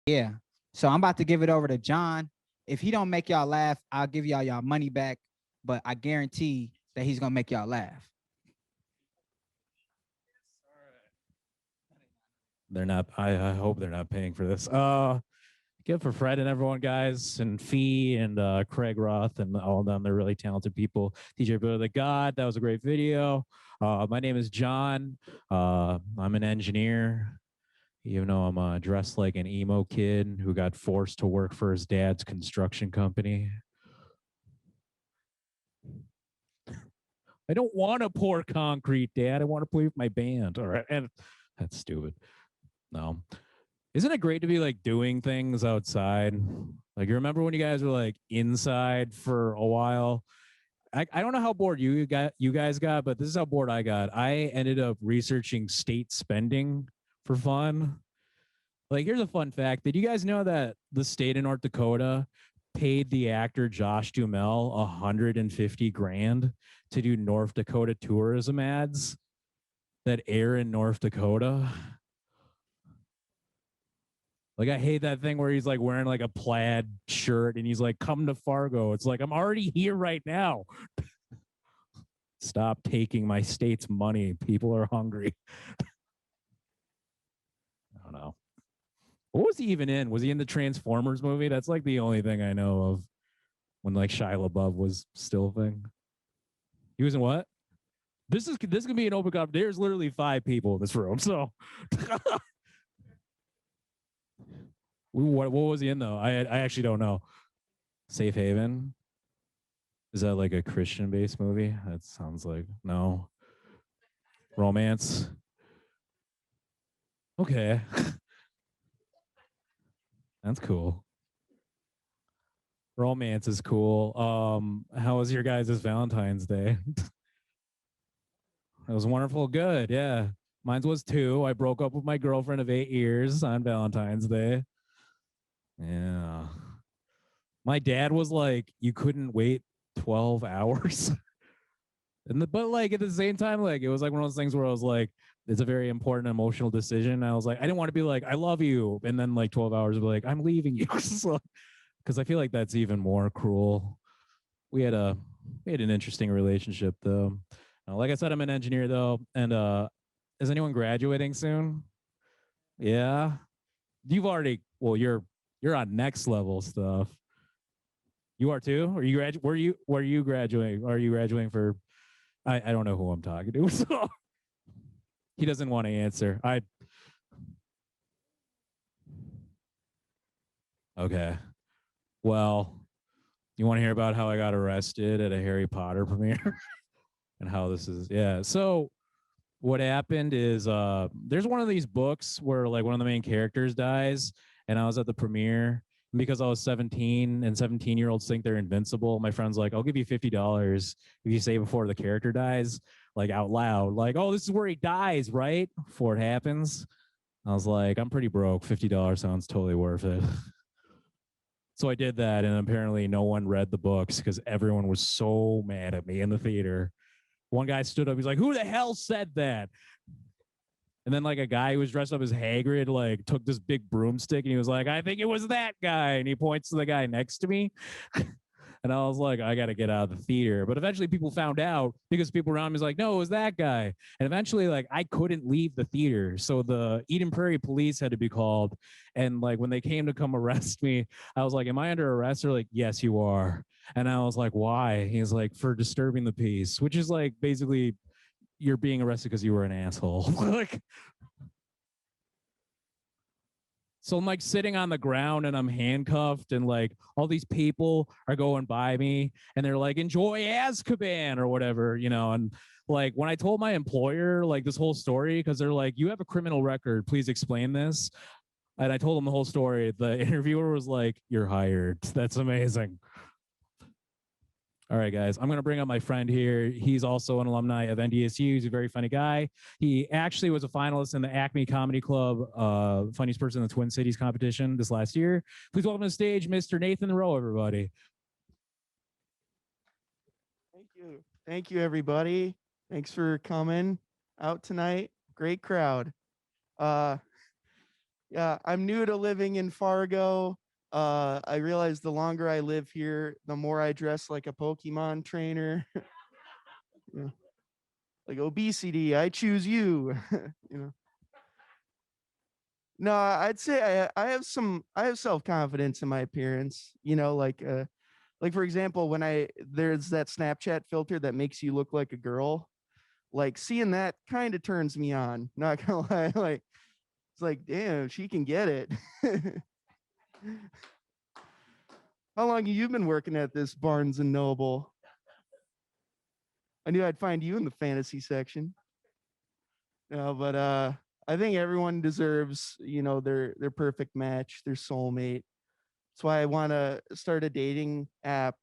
Yeah. So I'm about to give it over to John. If he don't make y'all laugh, I'll give y'all money back. But I guarantee that he's gonna make y'all laugh. They're not. I hope they're not paying for this. Give for Fred and everyone, guys, and Fee and Craig Roth and all of them. They're really talented people. DJ Bill the God, that was a great video. My name is John. I'm an engineer. Even though I'm dressed like an emo kid who got forced to work for his dad's construction company. I don't want to pour concrete, Dad. I want to play with my band. All right. And that's stupid. No. Isn't it great to be like doing things outside? Like, you remember when you guys were like inside for a while? I don't know how bored you guys got, but this is how bored I got. I ended up researching state spending for fun. Like, here's a fun fact. Did you guys know that the state of North Dakota paid the actor Josh Duhamel 150 grand to do North Dakota tourism ads that air in North Dakota? Like, I hate that thing where he's like wearing like a plaid shirt and he's like, come to Fargo. It's like, I'm already here right now. Stop taking my state's money. People are hungry. I don't know. What was he even in? Was he in the Transformers movie? That's like the only thing I know of when like Shia LaBeouf was still a thing. He was in what? This can be an open cup. There's literally 5 people in this room. So what was he in though? I actually don't know. Safe Haven. Is that like a Christian based movie? That sounds like no. Romance. Okay. That's cool. Romance is cool. How was your guys' Valentine's Day? It was wonderful. Good. Yeah. Mine was 2. I broke up with my girlfriend of 8 years on Valentine's Day. Yeah. My dad was like, you couldn't wait 12 hours. But like at the same time, like it was like one of those things where I was like, it's a very important emotional decision. I was like, I didn't want to be like, I love you. And then like 12 hours, be like, I'm leaving you. So, because I feel like that's even more cruel. We had an interesting relationship though. Like I said, I'm an engineer though, and is anyone graduating soon? Yeah, you've already. Well, you're on next level stuff. You are too. Are you were you graduating? Are you graduating for? I don't know who I'm talking to. So he doesn't want to answer. Okay. Well, you want to hear about how I got arrested at a Harry Potter premiere and how this is? Yeah. So what happened is there's one of these books where like one of the main characters dies, and I was at the premiere. And because I was 17 and 17-year-olds think they're invincible, my friend's like, I'll give you $50 if you say before the character dies, like out loud, like, oh, this is where he dies, right? Before it happens. I was like, I'm pretty broke. $50 sounds totally worth it. So I did that, and apparently no one read the books because everyone was so mad at me in the theater. One guy stood up, he's like, who the hell said that? And then like a guy who was dressed up as Hagrid like took this big broomstick and he was like, I think it was that guy. And he points to the guy next to me. And I was like, I got to get out of the theater. But eventually people found out because people around me was like, no, it was that guy. And eventually like I couldn't leave the theater. So the Eden Prairie police had to be called. And like when they came to come arrest me, I was like, am I under arrest? They're like, yes, you are. And I was like, why? He's like, for disturbing the peace, which is like basically you're being arrested because you were an asshole. Like, so I'm like sitting on the ground and I'm handcuffed, and like all these people are going by me and they're like, enjoy Azkaban or whatever, you know. And like when I told my employer like this whole story, because they're like, you have a criminal record, please explain this. And I told them the whole story. The interviewer was like, you're hired. That's amazing. All right, guys, I'm going to bring up my friend here. He's also an alumni of NDSU. He's a very funny guy. He actually was a finalist in the Acme Comedy Club Funniest Person in the Twin Cities competition this last year. Please welcome to the stage, Mr. Nathan Rowe, everybody. Thank you. Thank you, everybody. Thanks for coming out tonight. Great crowd. Uh, Yeah, I'm new to living in Fargo. I realize the longer I live here, the more I dress like a Pokemon trainer. Yeah. Like obesity, I choose you. you know. No, I'd say I have self-confidence in my appearance. Like for example, when I there's that Snapchat filter that makes you look like a girl. Like seeing that kind of turns me on. Not gonna lie. Like it's like, damn, she can get it. How long have you been working at this Barnes and Noble? I knew I'd find you in the fantasy section. No, but I think everyone deserves, their perfect match, their soulmate. That's why I want to start a dating app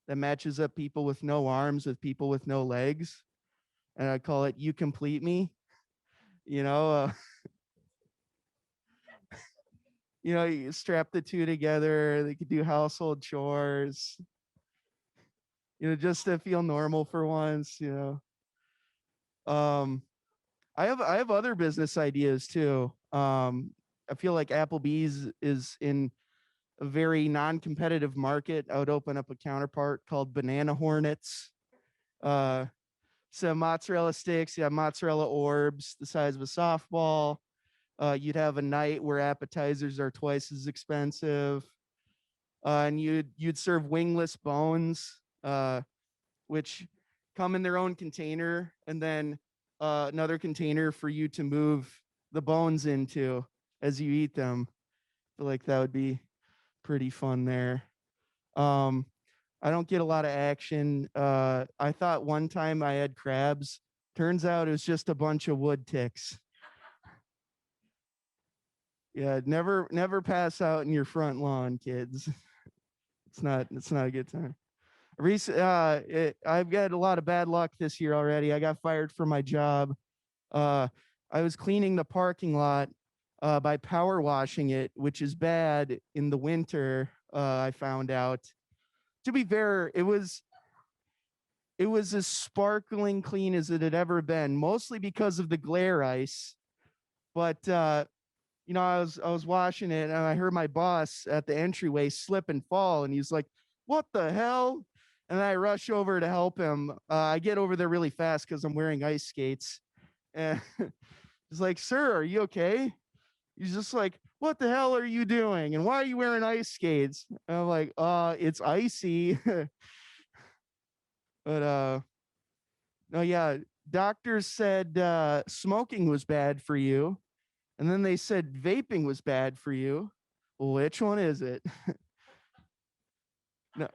that matches up people with no arms with people with no legs, and I call it "You Complete Me." You know, uh, you strap the two together. They could do household chores. Just to feel normal for once. Um, I have other business ideas too. I feel like Applebee's is in a very non-competitive market. I would open up a counterpart called Banana Hornets. Uh, some mozzarella sticks. You have mozzarella orbs the size of a softball. You'd have a night where appetizers are twice as expensive, and you'd serve wingless bones, which come in their own container, and then another container for you to move the bones into as you eat them. I feel like that would be pretty fun there. Um, I don't get a lot of action. I thought one time I had crabs. Turns out it was just a bunch of wood ticks. Yeah, never pass out in your front lawn, kids. It's not a good time. I've got a lot of bad luck this year already. I got fired from my job. Uh, I was cleaning the parking lot by power washing it, which is bad in the winter. I found out. To be fair, it was as sparkling clean as it had ever been, mostly because of the glare ice. But I was washing it and I heard my boss at the entryway slip and fall, and he's like, "What the hell?" And I rush over to help him. I get over there really fast because I'm wearing ice skates, and he's like, "Sir, are you okay?" He's just like, "What the hell are you doing? And why are you wearing ice skates?" And I'm like, It's icy." But no, yeah, doctors said smoking was bad for you, and then they said vaping was bad for you. Well, which one is it? No,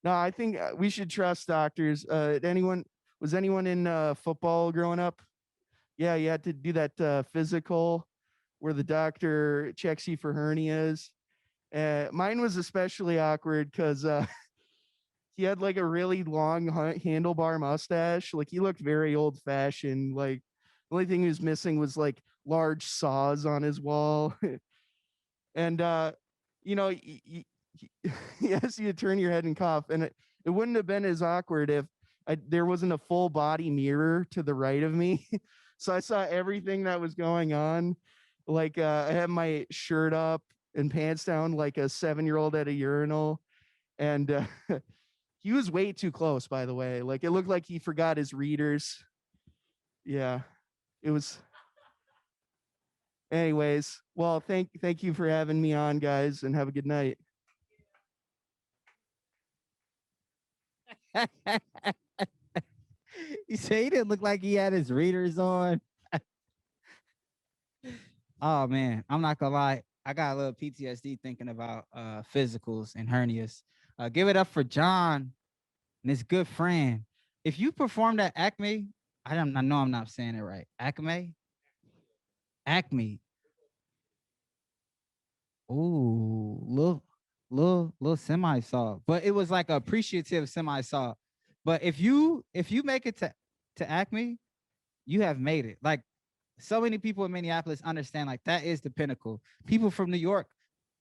no, I think we should trust doctors. Anyone was anyone in football growing up? Yeah, you had to do that physical where the doctor checks you for hernias. Mine was especially awkward because he had like a really long handlebar mustache. Like he looked very old fashioned. Like the only thing he was missing was like large saws on his wall. And you know, he asks you to turn your head and cough, and it wouldn't have been as awkward if there wasn't a full body mirror to the right of me, so I saw everything that was going on. Like I had my shirt up and pants down like a 7-year-old at a urinal, and he was way too close. By the way, like it looked like he forgot his readers. Yeah, it was. Anyways, well, thank you for having me on, guys, and have a good night. He said he didn't look like he had his readers on. Oh man, I'm not gonna lie. I got a little PTSD thinking about physicals and hernias. Give it up for John and his good friend. If you performed at Acme, I know I'm not saying it right. Acme? Acme. Ooh, little semi soft. But it was like appreciative semi soft. But if you make it to Acme, you have made it. Like so many people in Minneapolis understand like that is the pinnacle. People from New York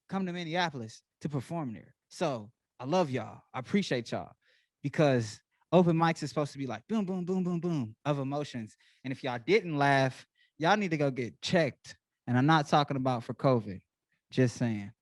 come to Minneapolis to perform there. So I love y'all. I appreciate y'all because open mics is supposed to be like boom, boom, boom, boom, boom of emotions. And if y'all didn't laugh, y'all need to go get checked And I'm not talking about for COVID. Just saying.